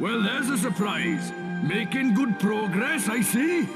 Well, there's a surprise. Making good progress, I see.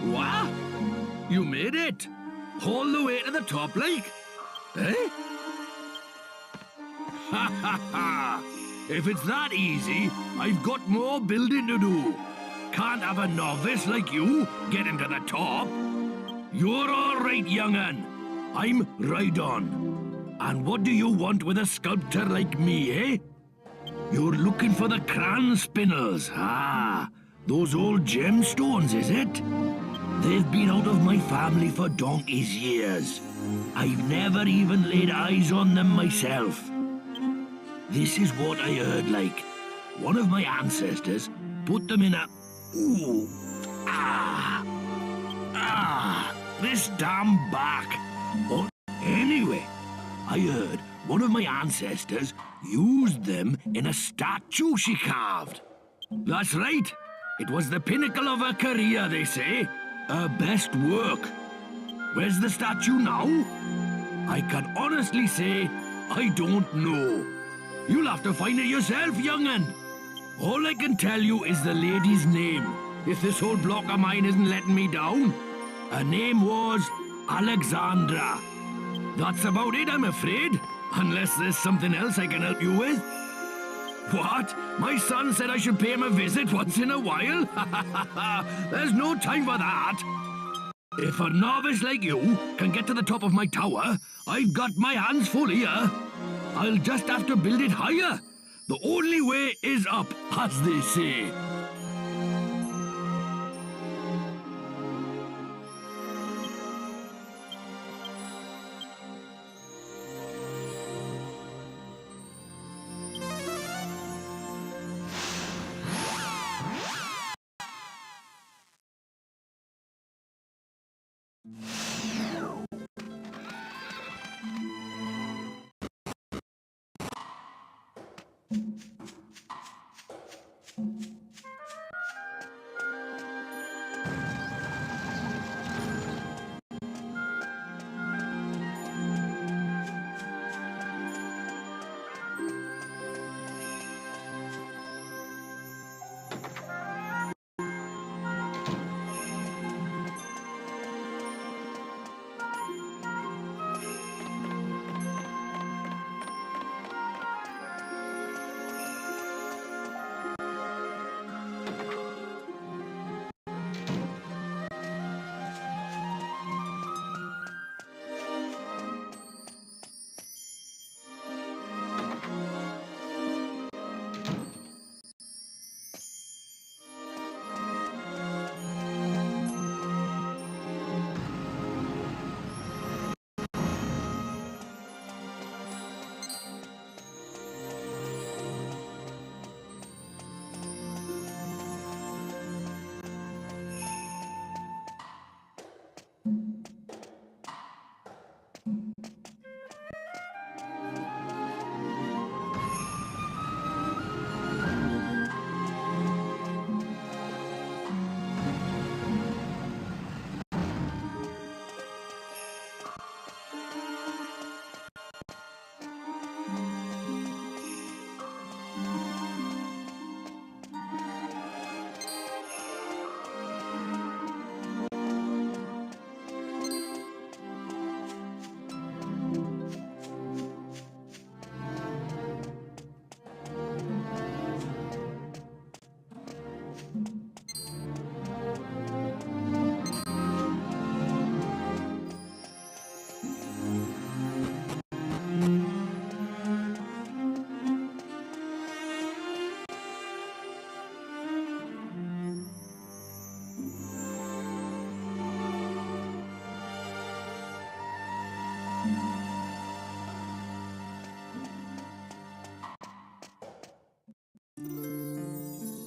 What? You made it? All the way to the top, like? Eh? Ha ha ha! If it's that easy, I've got more building to do. Can't have a novice like you getting to the top. You're all right, young'un. I'm right on. And what do you want with a sculptor like me, eh? You're looking for the cran spinners. Ah, those old gemstones, is it? They've been out of my family for donkey's years. I've never even laid eyes on them myself. This is what I heard, like. One of my ancestors put them in a... Ooh. This damn back. But anyway, I heard one of my ancestors used them in a statue she carved. That's right. It was the pinnacle of her career, they say. Her best work. Where's the statue now? I can honestly say I don't know. You'll have to find it yourself, young'un. All I can tell you is the lady's name, if this whole block of mine isn't letting me down. Her name was Alexandra. That's about it, I'm afraid. Unless there's something else I can help you with. What? My son said I should pay him a visit once in a while? There's no time for that. If a novice like you can get to the top of my tower, I've got my hands full here. I'll just have to build it higher. The only way is up, as they say.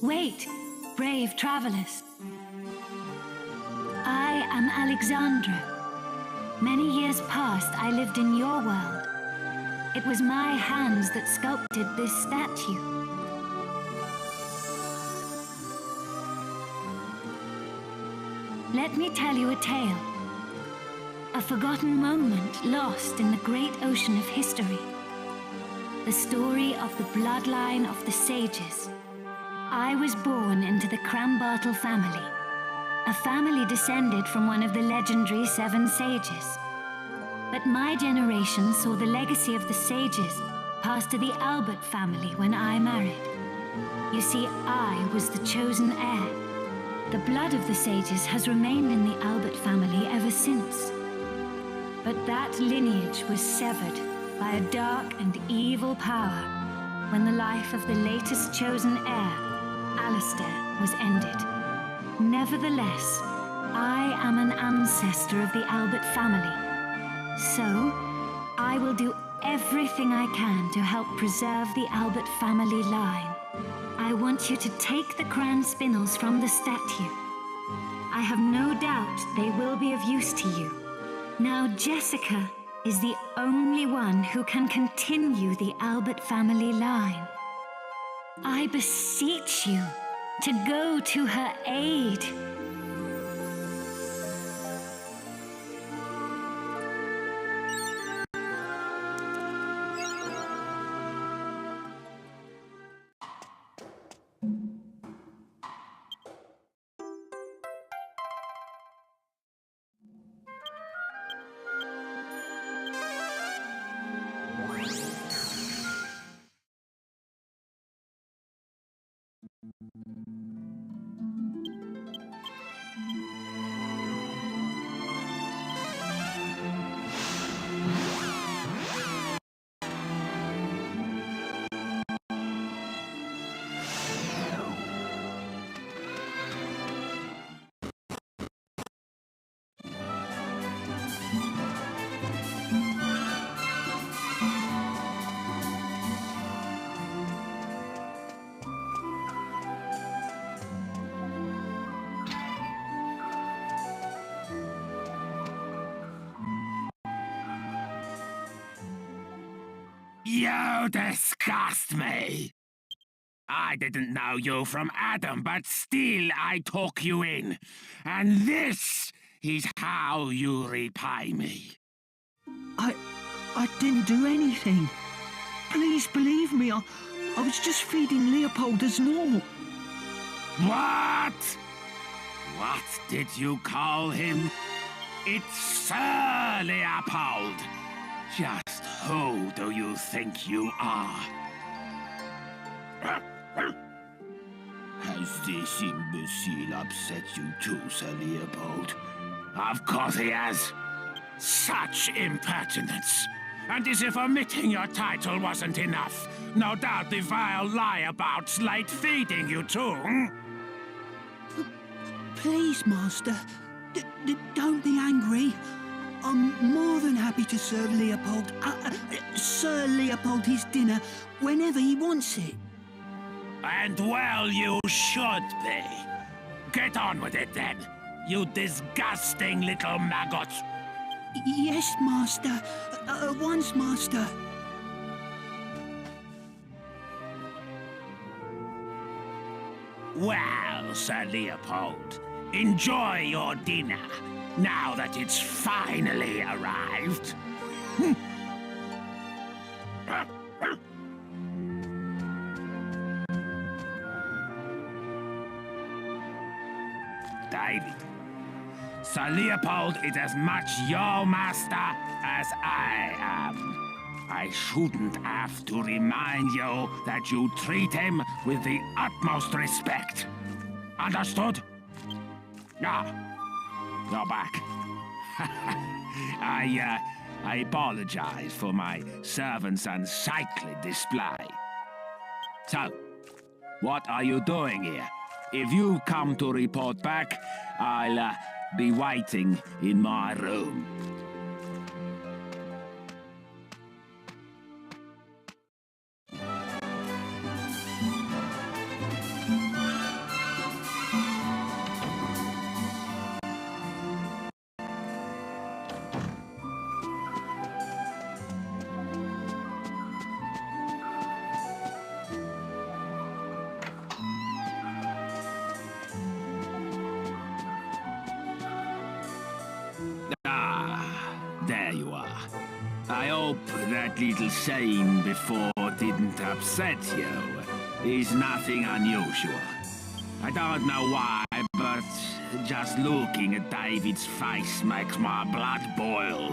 Wait, brave travelers. I am Alexandra. Many years past, I lived in your world. It was my hands that sculpted this statue. Let me tell you a tale. A forgotten moment lost in the great ocean of history. The story of the bloodline of the sages. I was born into the Crambartle family, a family descended from one of the legendary 7 sages. But my generation saw the legacy of the sages pass to the Albert family when I married. You see, I was the chosen heir. The blood of the sages has remained in the Albert family ever since. But that lineage was severed by a dark and evil power when the life of the latest chosen heir, Alistair, was ended. Nevertheless, I am an ancestor of the Albert family. So, I will do everything I can to help preserve the Albert family line. I want you to take the crown spinels from the statue. I have no doubt they will be of use to you. Now, Jessica is the only one who can continue the Albert family line. I beseech you to go to her aid. You disgust me! I didn't know you from Adam, but still I took you in. And this is how you repay me. I didn't do anything. Please believe me, I was just feeding Leopold as normal. What? What did you call him? It's Sir Leopold. Just who do you think you are? Has this imbecile upset you too, Sir Leopold? Of course he has. Such impertinence. And as if omitting your title wasn't enough, no doubt the vile lie-abouts liked feeding you too, hmm? Please, Master, don't be angry. I'm more than happy to serve Leopold, Sir Leopold his dinner whenever he wants it. And well you should be. Get on with it then, you disgusting little maggot. Yes, Master. Once, Master. Well, Sir Leopold, enjoy your dinner, now that it's finally arrived. David, Sir Leopold is as much your master as I am. I shouldn't have to remind you that you treat him with the utmost respect. Understood? Ah, you're back. I apologize for my servant's unsightly display. So, what are you doing here? If you come to report back, I'll be waiting in my room. There you are. I hope that little saying before didn't upset you. It's nothing unusual. I don't know why, but just looking at David's face makes my blood boil.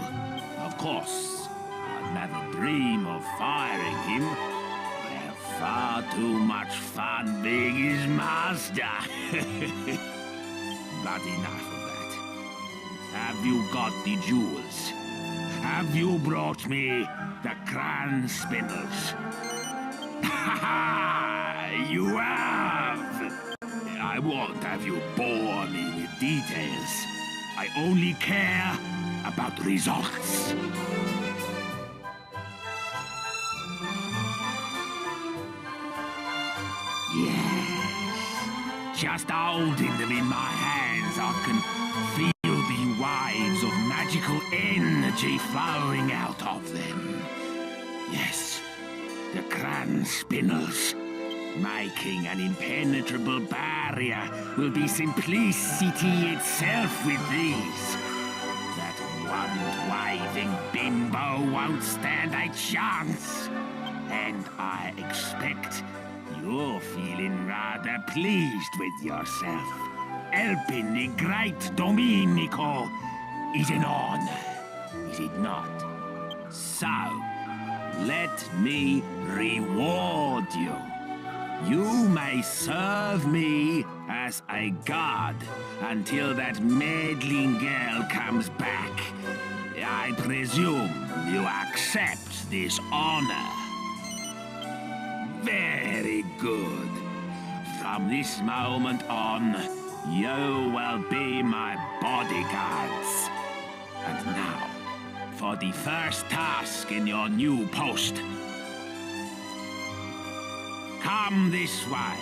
Of course, I'd never dream of firing him. I have far too much fun being his master. But enough of that. Have you got the jewels? Have you brought me the crown spindles? Ha ha! You have! I won't have you bore me with details. I only care about results. Yes. Just holding them in my hands, I can feel the waves of magical energy flowing out of them. Yes, the crown spindles. Making an impenetrable barrier will be simplicity itself with these. That wand-waving bimbo won't stand a chance. And I expect you're feeling rather pleased with yourself. Helping the great Domenico is an honor, is it not? So, let me reward you. You may serve me as a god until that meddling girl comes back. I presume you accept this honor. Very good. From this moment on, you will be my bodyguards. And now, for the first task in your new post. Come this way.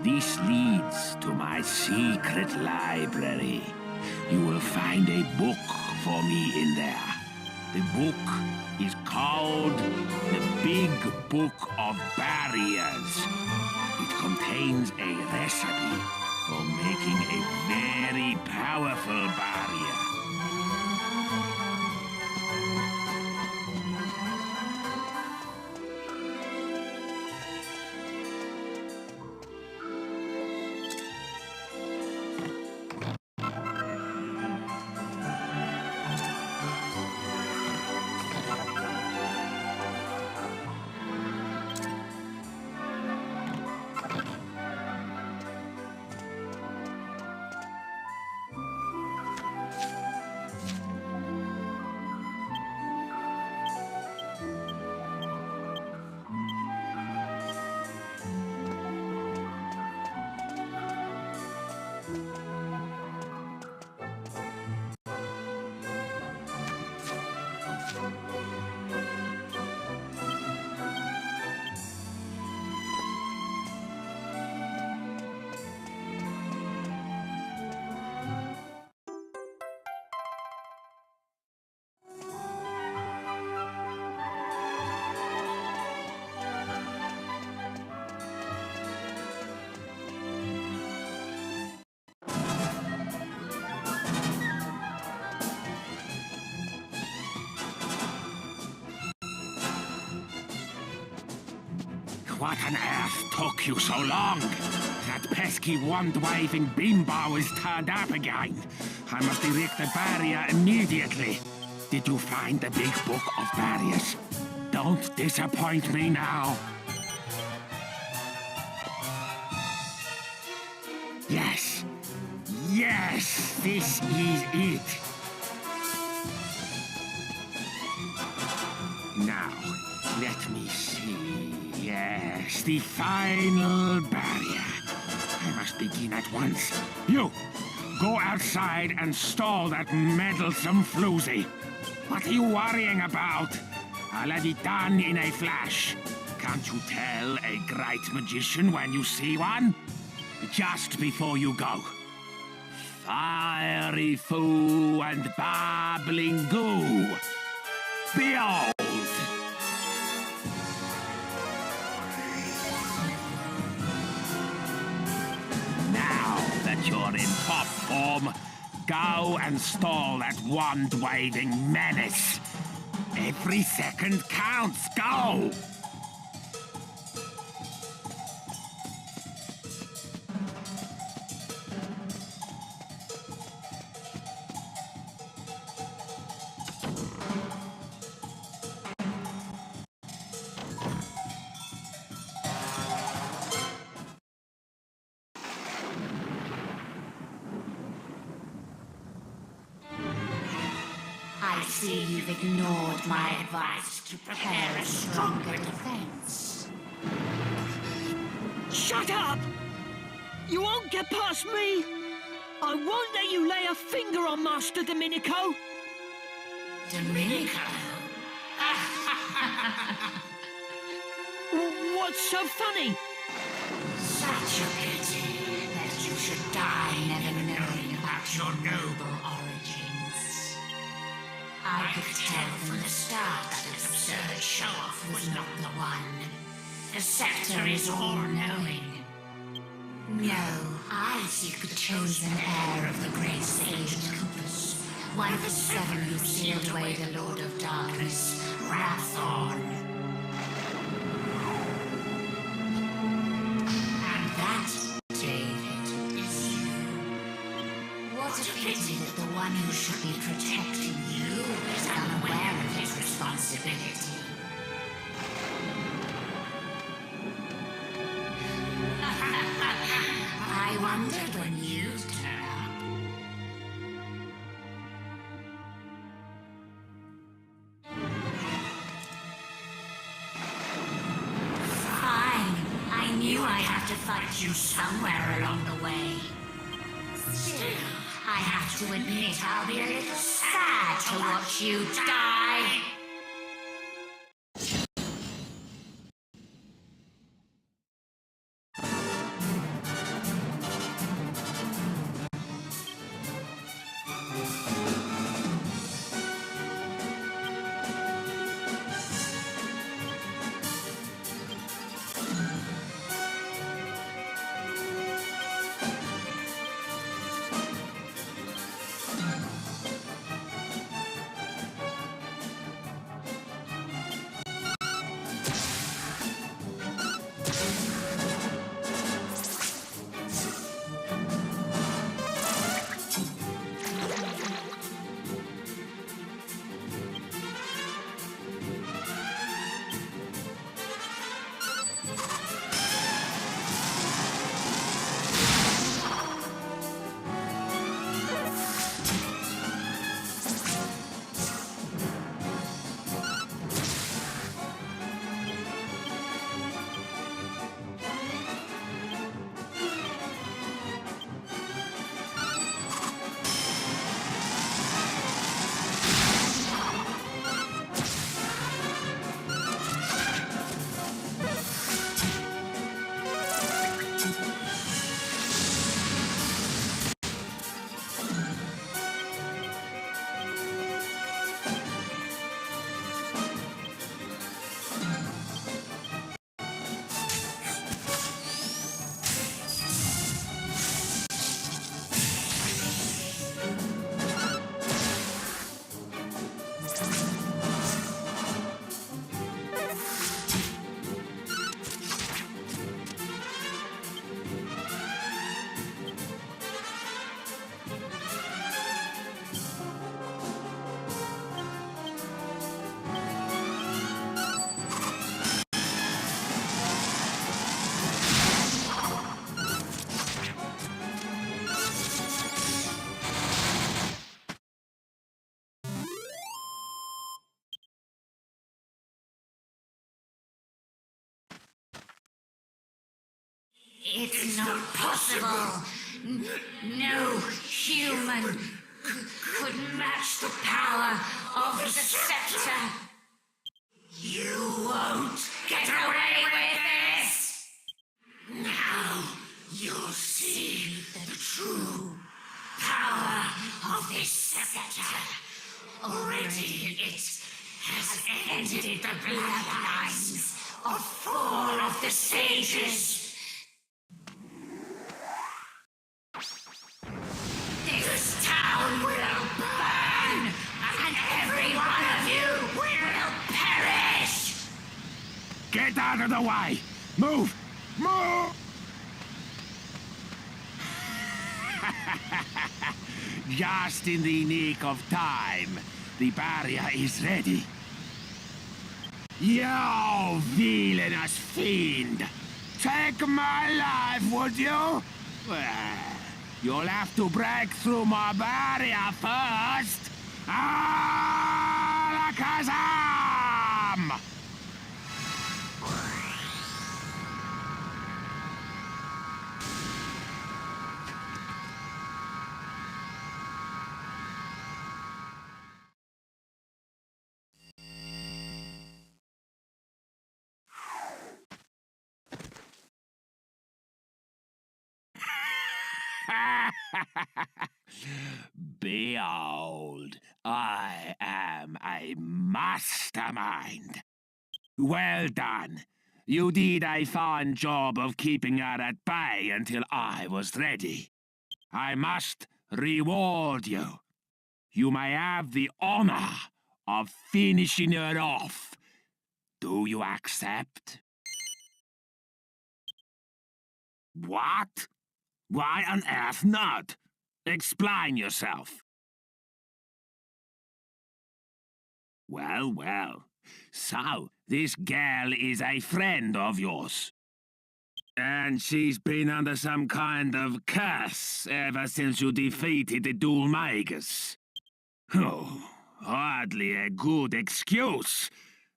This leads to my secret library. you will find a book for me in there. The book is called the Big Book of Barriers. It contains a recipe for making a very powerful barrier. What on earth took you so long? That pesky wand-waving beambow is turned up again. I must erect the barrier immediately. Did you find the Big Book of Barriers? Don't disappoint me now. Yes. Yes, this is it. Now, let me see. Yes, the final barrier. I must begin at once. You, go outside and stall that meddlesome floozy. What are you worrying about? I'll have it done in a flash. Can't you tell a great magician when you see one? Just before you go. Fiery foo and babbling goo. Behold! You're in top form. Go and stall that wand-waving menace. Every second counts. Go! I see you've ignored my advice to prepare a stronger defense. Shut up! You won't get past me! I won't let you lay a finger on Master Domenico! Domenico? What's so funny? Such a pity that you should die never knowing about your noble origins. I could tell from the start that this absurd show-off was not the one. The Sceptre is all-knowing. No, I seek the chosen heir of the great sage and compass, one of the seven who sealed away the Lord of Darkness, Wrathorn. And that, David, is you. What a pity that the one who should be protecting you is unaware of his responsibility. I wondered when you'd turn up. Fine. I knew I'd have to fight you somewhere along the way. Still, I have to admit I'll be a little sad to watch you die. It's not possible. No human could match the power of the Sceptre. You won't get away with this! Now you'll see the true power of this Sceptre. Already it has ended the bloodlines of 4 of the sages. This town will burn, and every one of you will perish! Get out of the way! Move! Move! Just in the nick of time, the barrier is ready. You villainous fiend! Take my life, would you? Well, you'll have to break through my barrier first. Alakazam! Behold, I am a mastermind. Well done. You did a fine job of keeping her at bay until I was ready. I must reward you. You may have the honor of finishing her off. Do you accept? What? Why on earth not? Explain yourself. Well, well. So, this girl is a friend of yours. And she's been under some kind of curse ever since you defeated the Dual Magus. Oh, hardly a good excuse.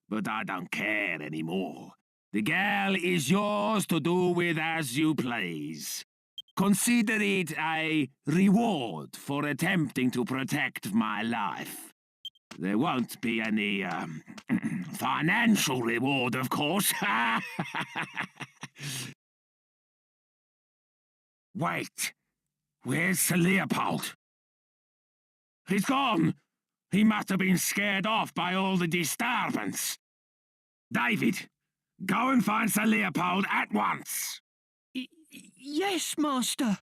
But I don't care anymore. The girl is yours to do with as you please. Consider it a reward for attempting to protect my life. There won't be any, financial reward, of course. Wait, where's Sir Leopold? He's gone. He must have been scared off by all the disturbance. David, go and find Sir Leopold at once. Yes, Master.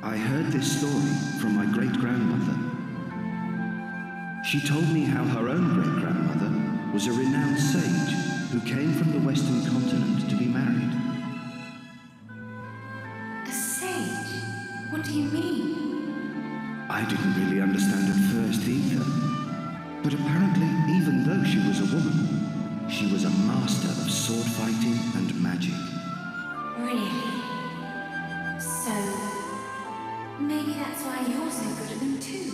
I heard this story from my great-grandmother. She told me how her own great-grandmother was a renowned sage who came from the Western continent to be married. A sage? What do you mean? I didn't really understand at first either. But apparently, even though she was a woman, she was a master of sword fighting and magic. Really? So, maybe that's why you're so good at them too.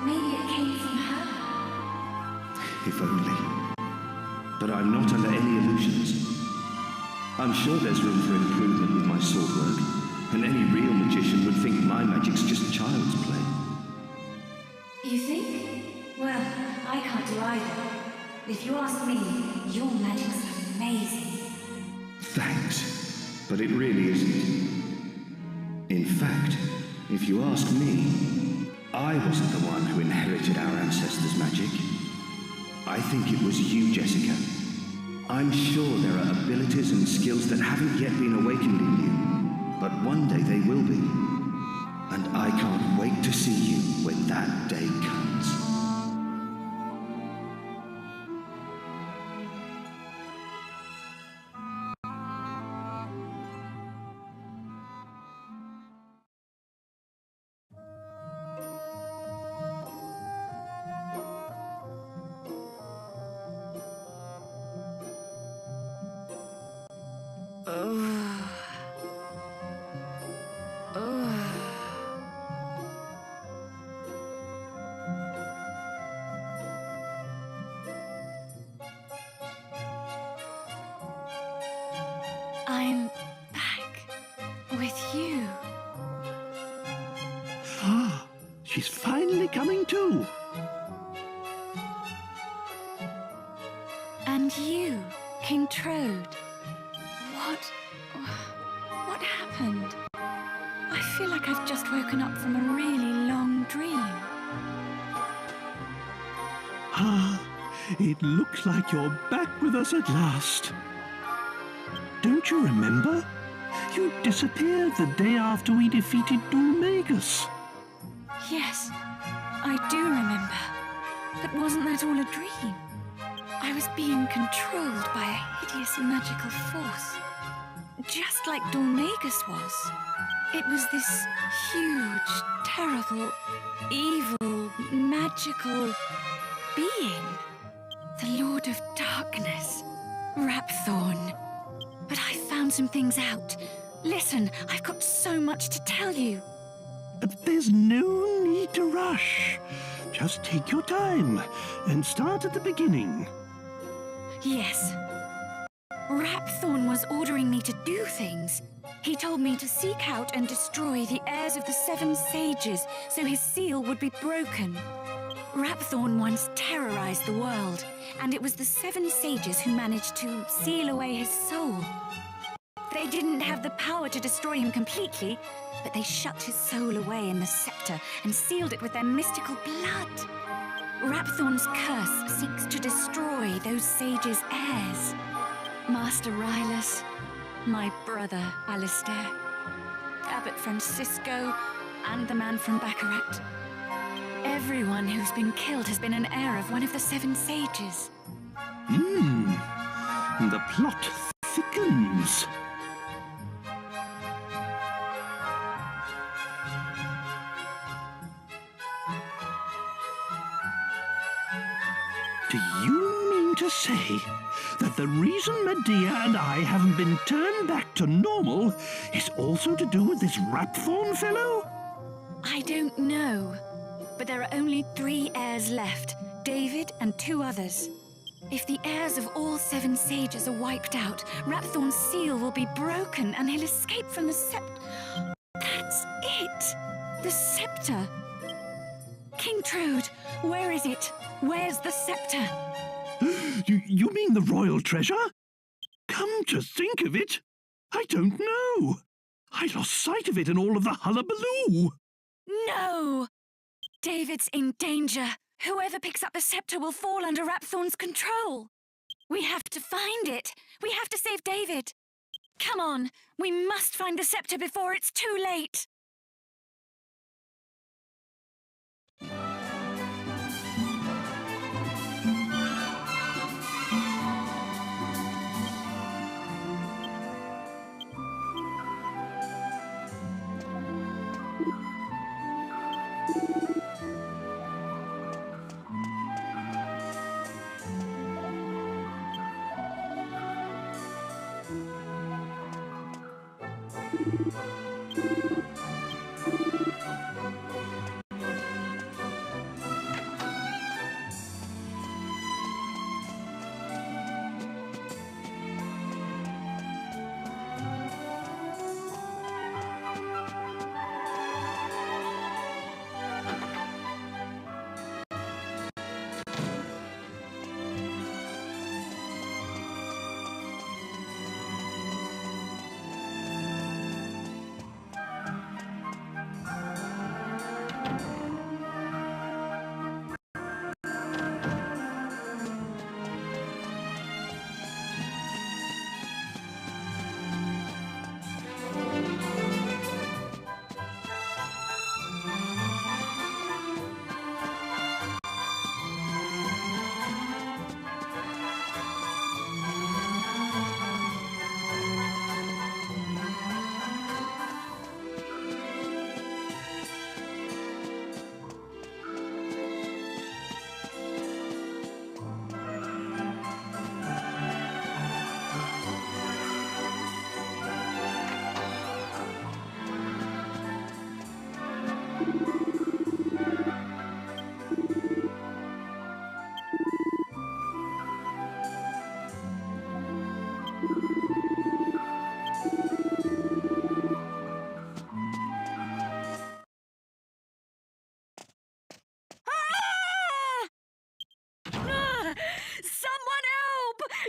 Maybe it came from her. If only. But I'm not under any illusions. I'm sure there's room for improvement with my sword work, and any real magician would think my magic's just child's play. You think? Well, I can't do either. If you ask me, your magic's amazing. Thanks, but it really isn't. In fact, if you ask me, I wasn't the one who inherited our ancestors' magic. I think it was you, Jessica. I'm sure there are abilities and skills that haven't yet been awakened in you, but one day they will be. And I can't wait to see you when that day comes. she's finally coming to. And you, King Trode. What happened? I feel like I've just woken up from a really long dream. Ah, it looks like you're back with us at last. Don't you remember? You disappeared the day after we defeated Dulmagus. Yes, I do remember. But wasn't that all a dream? I was being controlled by a hideous magical force. Just like Dulmagus was. It was this huge, terrible, evil, magical being. The Lord of Darkness. Rapthorn. But I found some things out. Listen, I've got so much to tell you. There's no need to rush. Just take your time and start at the beginning. Yes. Rapthorn was ordering me to do things. He told me to seek out and destroy the heirs of the 7 sages so his seal would be broken. Rapthorn once terrorized the world, and it was the 7 sages who managed to seal away his soul. They didn't have the power to destroy him completely, but they shut his soul away in the Sceptre and sealed it with their mystical blood. Rapthorn's curse seeks to destroy those sages' heirs. Master Rylus, my brother Alistair, Abbot Francisco, and the man from Baccarat. Everyone who's been killed has been an heir of one of the 7 sages. The plot thickens. Do you mean to say that the reason Medea and I haven't been turned back to normal is also to do with this Rapthorn fellow? I don't know, but there are only 3 heirs left, David and 2 others. If the heirs of all 7 sages are wiped out, Rapthorn's seal will be broken and he'll escape from the Sceptre. That's it! The Sceptre! King Trode, where is it? Where's the Sceptre? You mean the royal treasure? Come to think of it, I don't know. I lost sight of it in all of the hullabaloo. No! David's in danger. Whoever picks up the Sceptre will fall under Rapthorn's control. We have to find it. We have to save David. Come on, we must find the Sceptre before it's too late.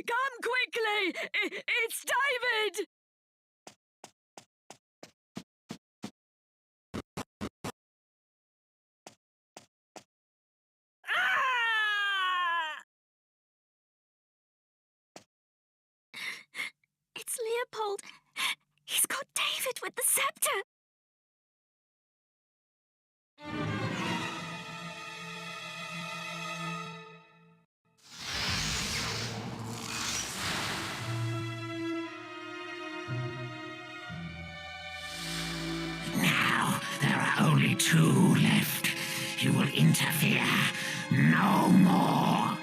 Come quickly! It's David! Ah! It's Leopold. He's got David with the scepter. Now there are only two left. You will interfere no more.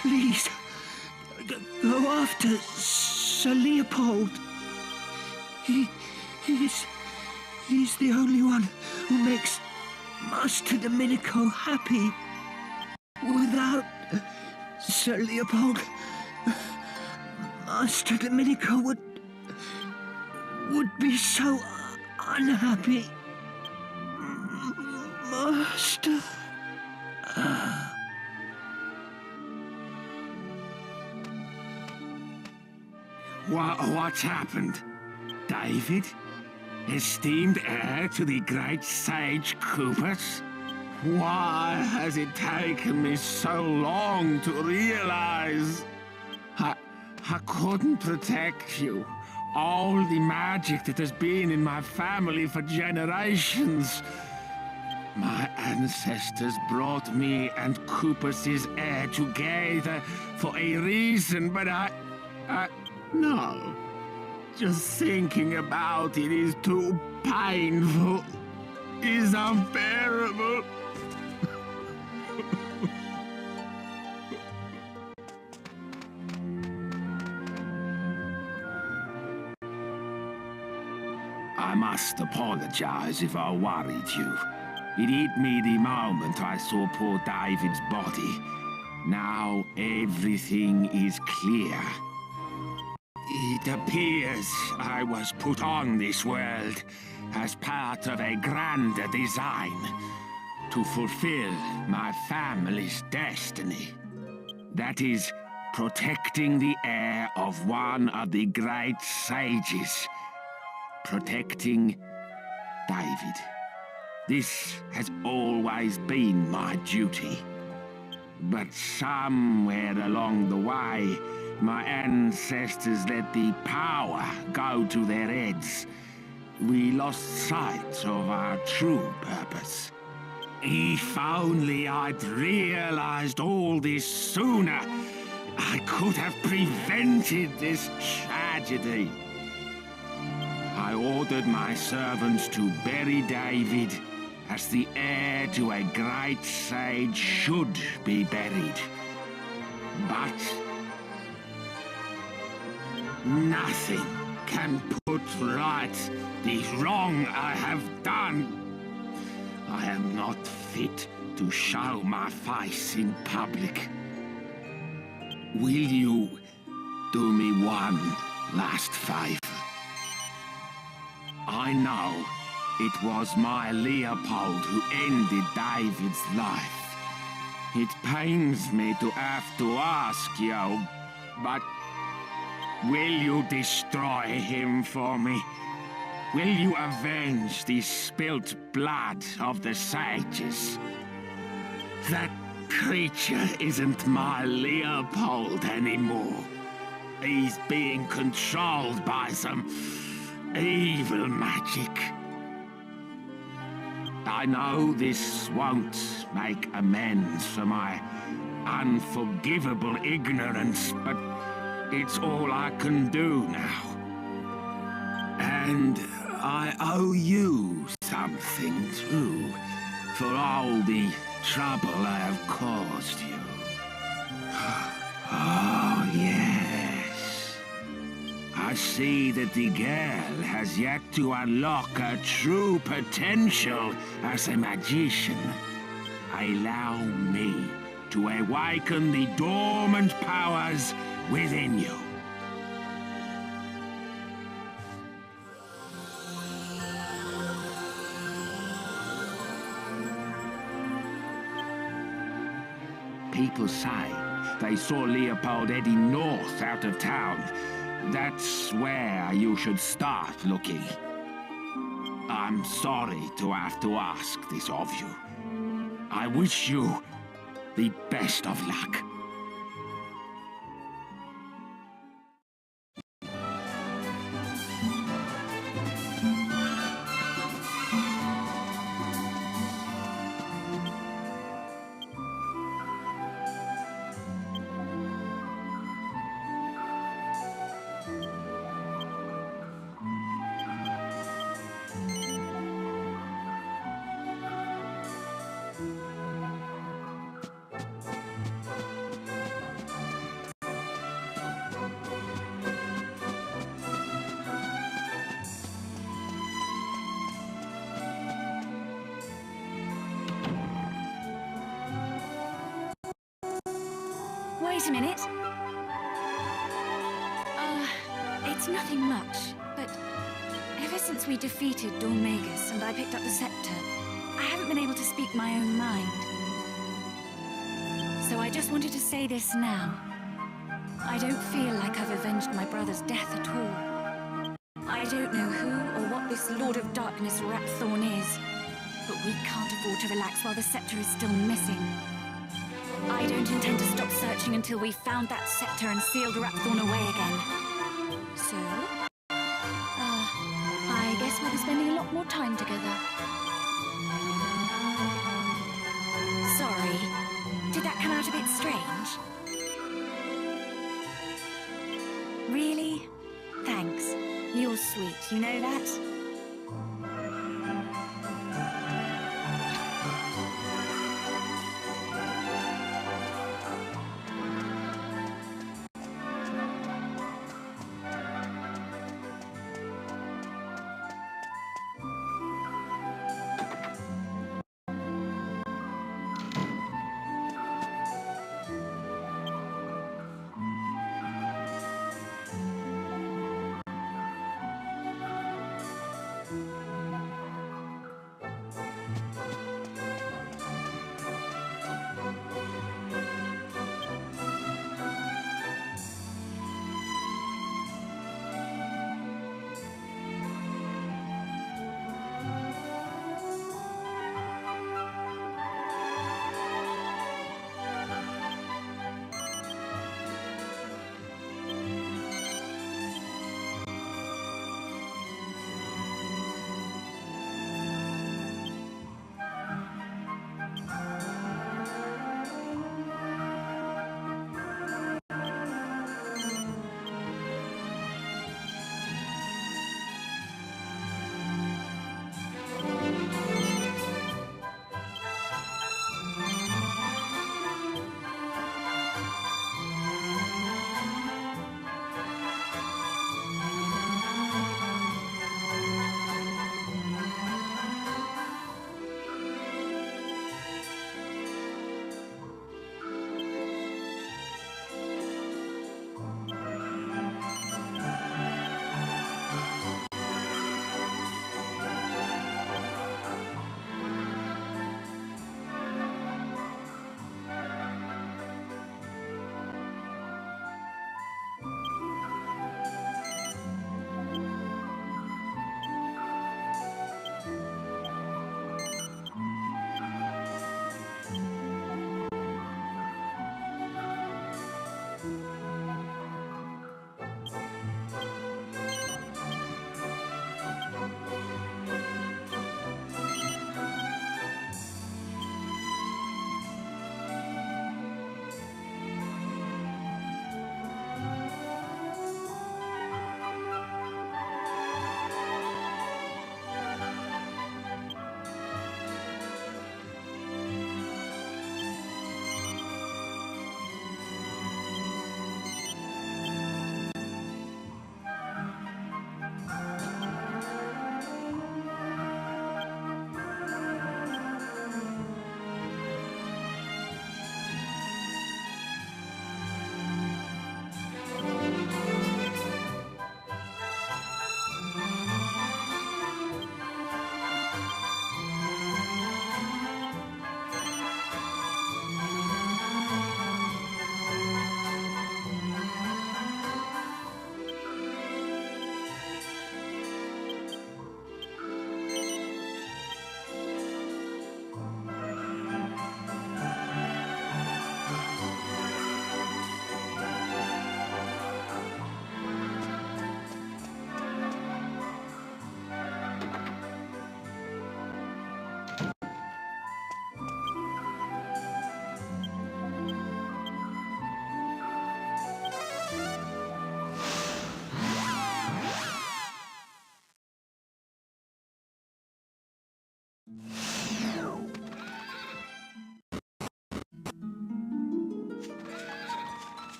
Please, go after Sir Leopold. He's the only one who makes Master Domenico happy. Without Sir Leopold, Master Domenico would be so unhappy. Master... What's happened? David? Esteemed heir to the great sage Coopers? Why has it taken me so long to realize? I couldn't protect you. All the magic that has been in my family for generations. My ancestors brought me and Coopers' heir together for a reason, but no. Just thinking about it is too painful. Is unbearable. I must apologize if I worried you. It hit me the moment I saw poor David's body. Now everything is clear. It appears I was put on this world as part of a grander design to fulfill my family's destiny. That is, protecting the heir of one of the great sages. Protecting David. This has always been my duty. But somewhere along the way, my ancestors let the power go to their heads. We lost sight of our true purpose. If only I'd realized all this sooner, I could have prevented this tragedy. I ordered my servants to bury David as the heir to a great sage should be buried. But nothing can put right the wrong I have done. I am not fit to show my face in public. Will you do me one last favor? I know it was my Leopold who ended David's life. It pains me to have to ask you, but will you destroy him for me? Will you avenge the spilt blood of the sages? That creature isn't my Leopold anymore. He's being controlled by some evil magic. I know this won't make amends for my unforgivable ignorance, but it's all I can do now. And I owe you something, too, for all the trouble I have caused you. Oh, yes. I see that the girl has yet to unlock her true potential as a magician. Allow me to awaken the dormant powers within you. people say they saw Leopold heading north out of town, that's where you should start looking. I'm sorry to have to ask this of you. I wish you the best of luck. Wait a minute. It's nothing much, but ever since we defeated Dormagus and I picked up the Sceptre, I haven't been able to speak my own mind. So I just wanted to say this now. I don't feel like I've avenged my brother's death at all. I don't know who or what this Lord of Darkness Rapthorn is, but we can't afford to relax while the Sceptre is still missing. I don't intend to stop searching until we've found that Sceptre and sealed Rapthorn away again. So, I guess we'll be spending a lot more time together. Sorry, did that come out a bit strange? Really? Thanks. You're sweet, you know that?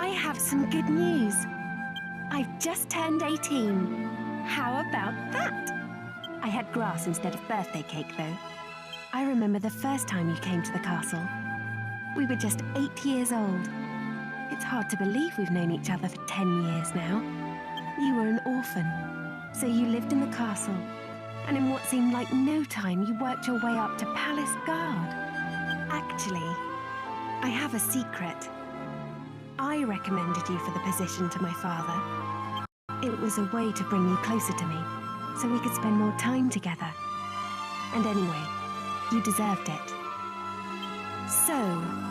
I have some good news. I've just turned 18. How about that? I had grass instead of birthday cake, though. I remember the first time you came to the castle. We were just 8 years old. It's hard to believe we've known each other for 10 years now. You were an orphan, so you lived in the castle, and in what seemed like no time, you worked your way up to Palace Guard. Actually, I have a secret. I recommended you for the position to my father. It was a way to bring you closer to me, so we could spend more time together. And anyway, you deserved it. So,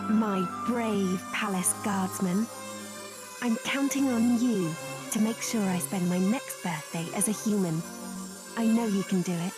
my brave palace guardsman, I'm counting on you to make sure I spend my next birthday as a human. I know you can do it.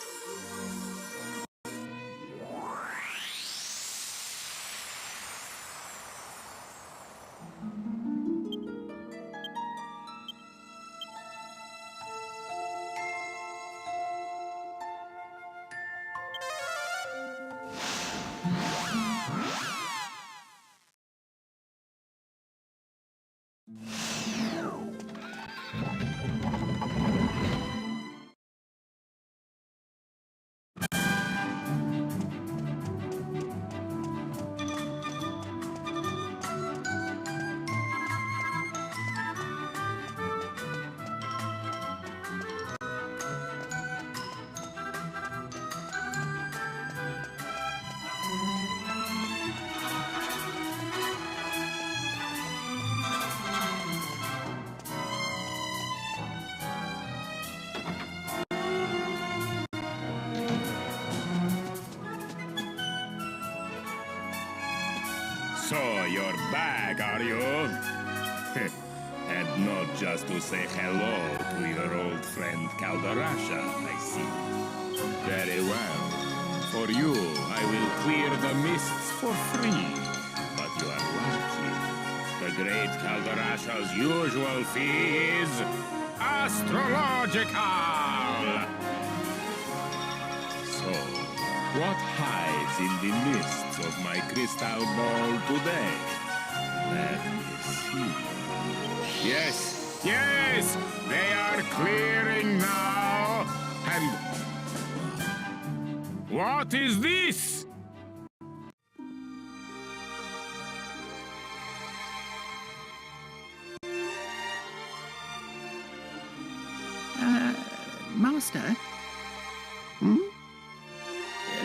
So you're back, are you? And not just to say hello to your old friend Caldarasha, I see. Very well. For you, I will clear the mists for free. But you are lucky. The great Caldarasha's usual fee is astrological. So, what hides in the mists of my crystal ball today? Let me see. Yes, yes! They are clearing now! And... what is this? Master?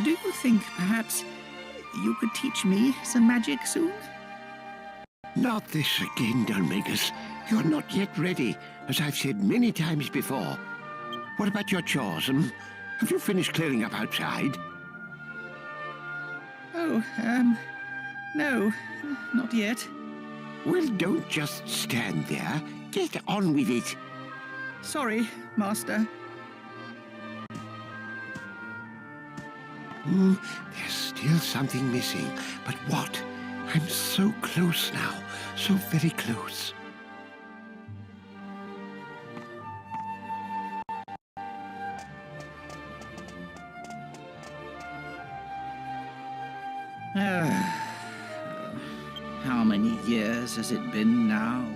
Do you think perhaps you could teach me some magic soon? Not this again, Dalmagus. You're not yet ready, as I've said many times before. What about your chores, Have you finished clearing up outside? Oh, no, not yet. Well, don't just stand there. Get on with it. Sorry, Master. There's still something missing. But what? I'm so close now. So very close. How many years has it been now?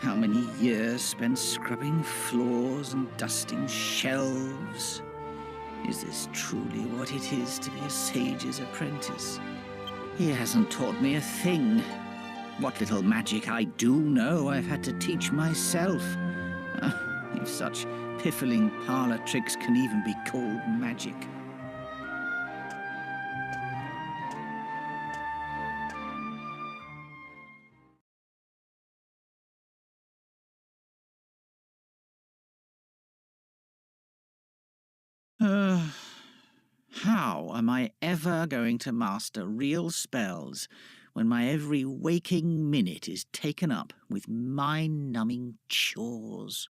How many years spent scrubbing floors and dusting shelves? Is this truly what it is to be a sage's apprentice? He hasn't taught me a thing. What little magic I do know, I've had to teach myself. If such piffling parlor tricks can even be called magic. How am I ever going to master real spells when my every waking minute is taken up with mind-numbing chores?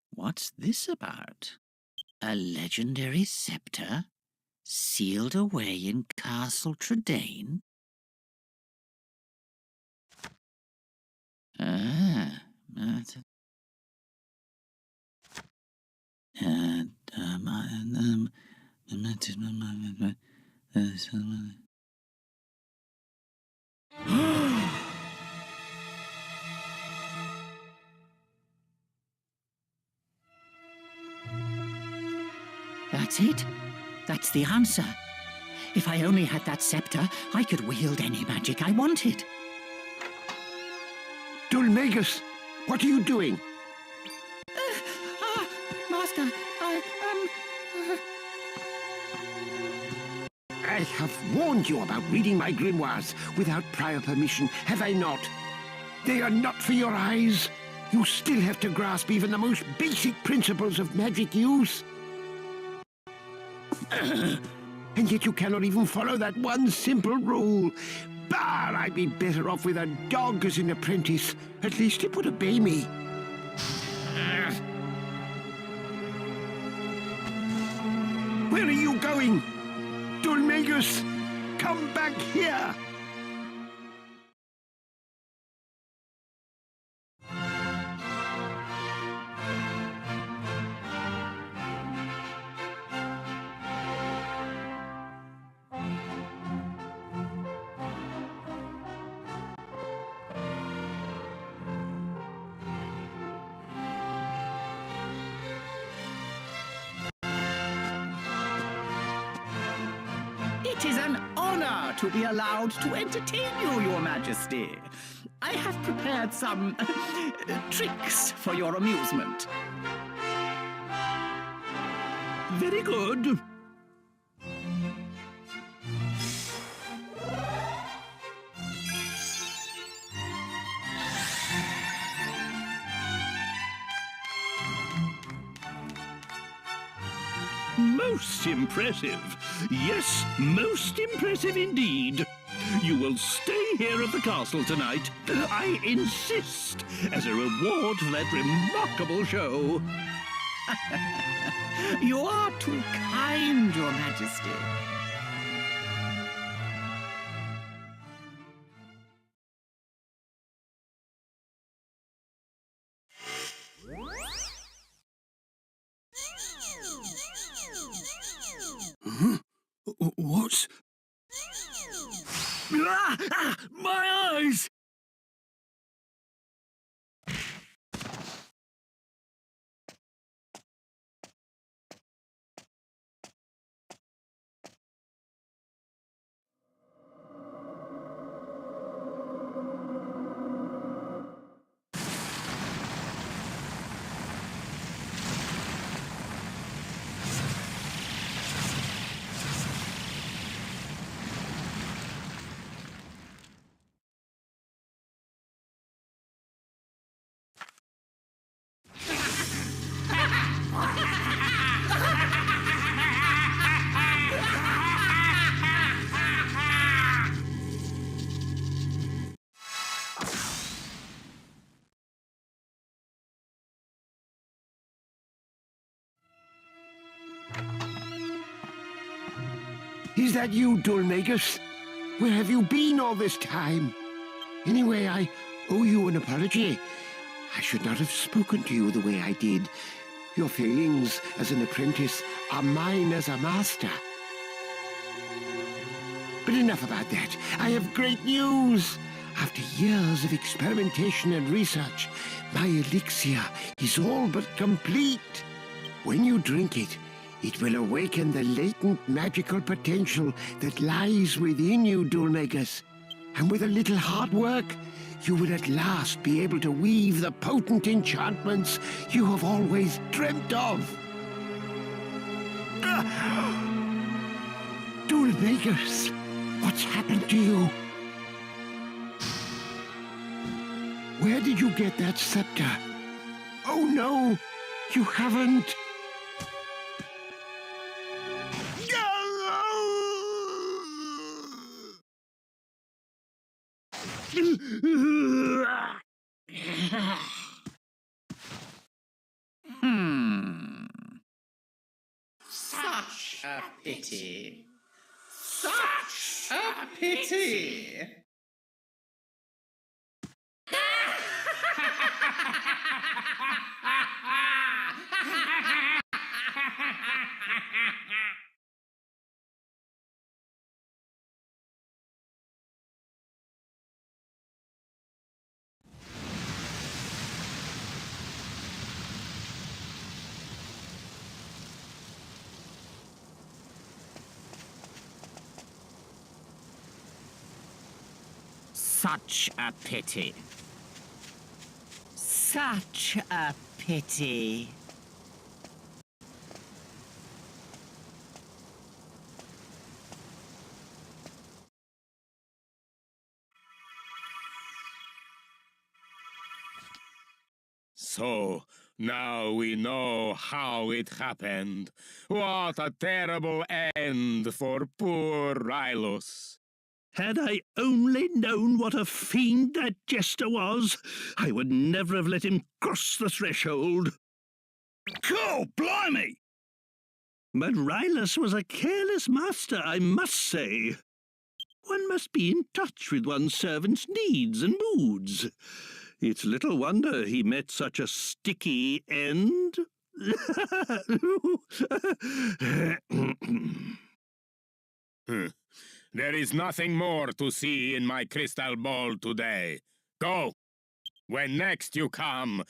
What's this about? A legendary sceptre? Sealed away in Castle Tradaine? That's it. That's the answer. If I only had that scepter, I could wield any magic I wanted. Dulmagus, what are you doing? Master, I have warned you about reading my grimoires without prior permission, have I not? They are not for your eyes. You still have to grasp even the most basic principles of magic use. And yet you cannot even follow that one simple rule. Bah, I'd be better off with a dog as an apprentice. At least it would obey me. Where are you going? Dulmagus, come back here! It is an honor to be allowed to entertain you, Your Majesty. I have prepared some tricks for your amusement. Very good. Most impressive. Yes, most impressive indeed. You will stay here at the castle tonight. I insist, as a reward for that remarkable show. You are too kind, Your Majesty. What? My eyes! Is that you, Dulmagus? Where have you been all this time? Anyway, I owe you an apology. I should not have spoken to you the way I did. Your failings as an apprentice are mine as a master. But enough about that. I have great news. After years of experimentation and research, my elixir is all but complete. When you drink it, it will awaken the latent magical potential that lies within you, Dulmagus. And with a little hard work, you will at last be able to weave the potent enchantments you have always dreamt of. Dulmagus, what's happened to you? Where did you get that scepter? Oh no, you haven't. Such a pity. Such a pity. Such a pity. Such a pity. So, now we know how it happened. What a terrible end for poor Rylus. Had I only known what a fiend that jester was, I would never have let him cross the threshold. Cool, blimey! But Rylus was a careless master, I must say. One must be in touch with one's servant's needs and moods. It's little wonder he met such a sticky end. There is nothing more to see in my crystal ball today. Go! When next you come,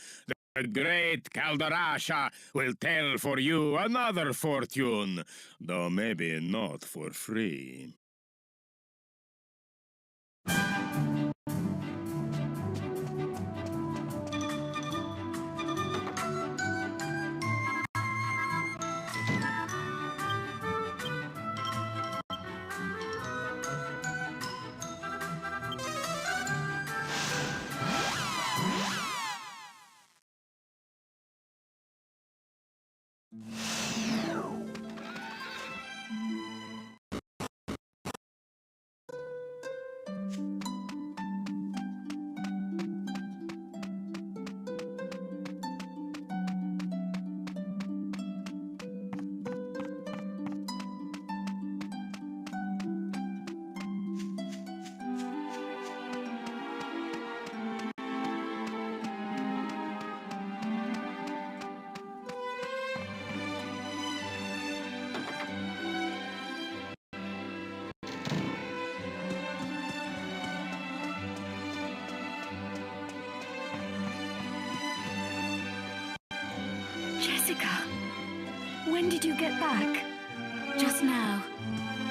the great Caldarasha will tell for you another fortune, though maybe not for free. Jessica, when did you get back? Just now.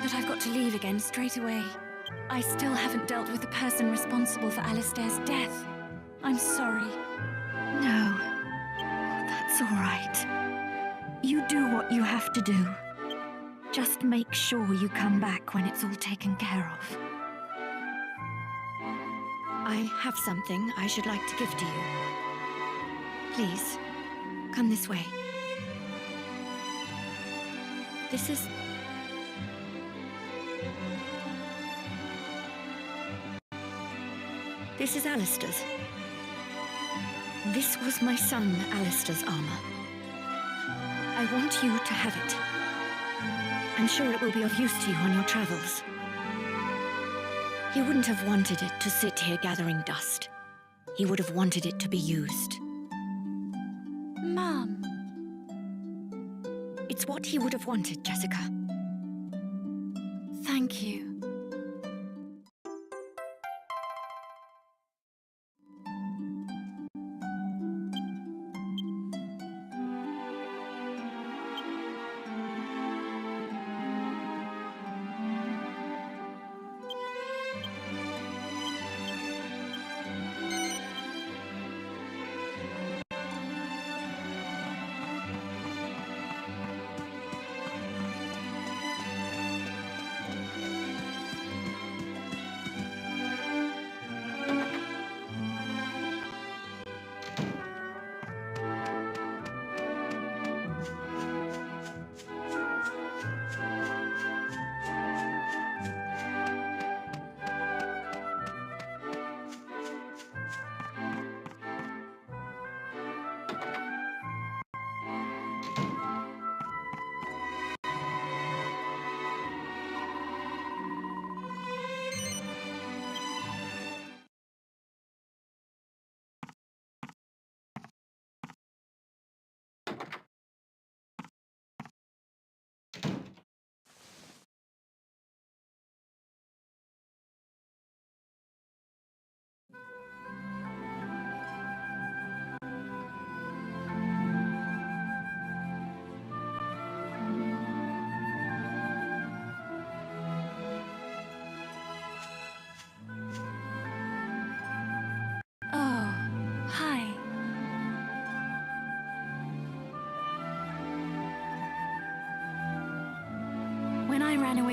But I've got to leave again straight away. I still haven't dealt with the person responsible for Alistair's death. I'm sorry. No, that's all right. You do what you have to do. Just make sure you come back when it's all taken care of. I have something I should like to give to you. Please, come this way. This is... This is Alistair's. This was my son, Alistair's armor. I want you to have it. I'm sure it will be of use to you on your travels. He wouldn't have wanted it to sit here gathering dust. He would have wanted it to be used. Mom. It's what he would have wanted, Jessica. Thank you.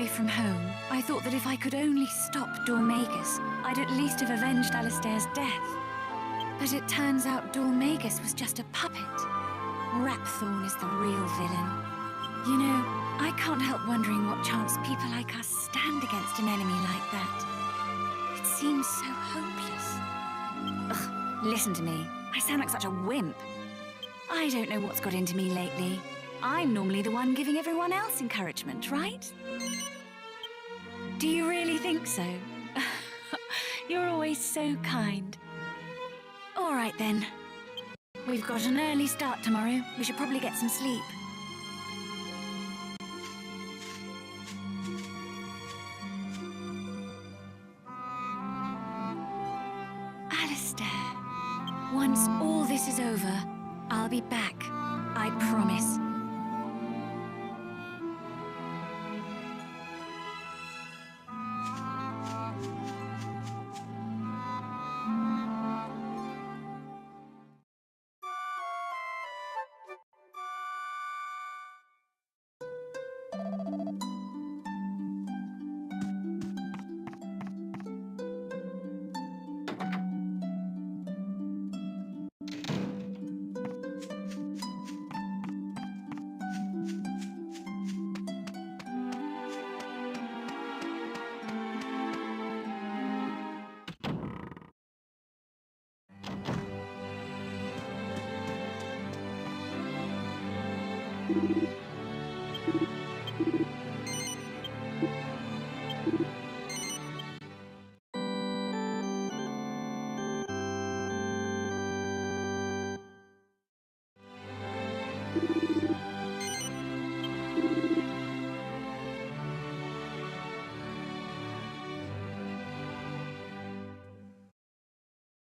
away from home, I thought that if I could only stop Dormagus, I'd at least have avenged Alistair's death. But it turns out Dormagus was just a puppet. Rapthorn is the real villain. You know, I can't help wondering what chance people like us stand against an enemy like that. It seems so hopeless. Ugh, listen to me. I sound like such a wimp. I don't know what's got into me lately. I'm normally the one giving everyone else encouragement, right? Do you really think so? You're always so kind. All right then. We've got an early start tomorrow. We should probably get some sleep. Alistair, once all this is over, I'll be back. I promise.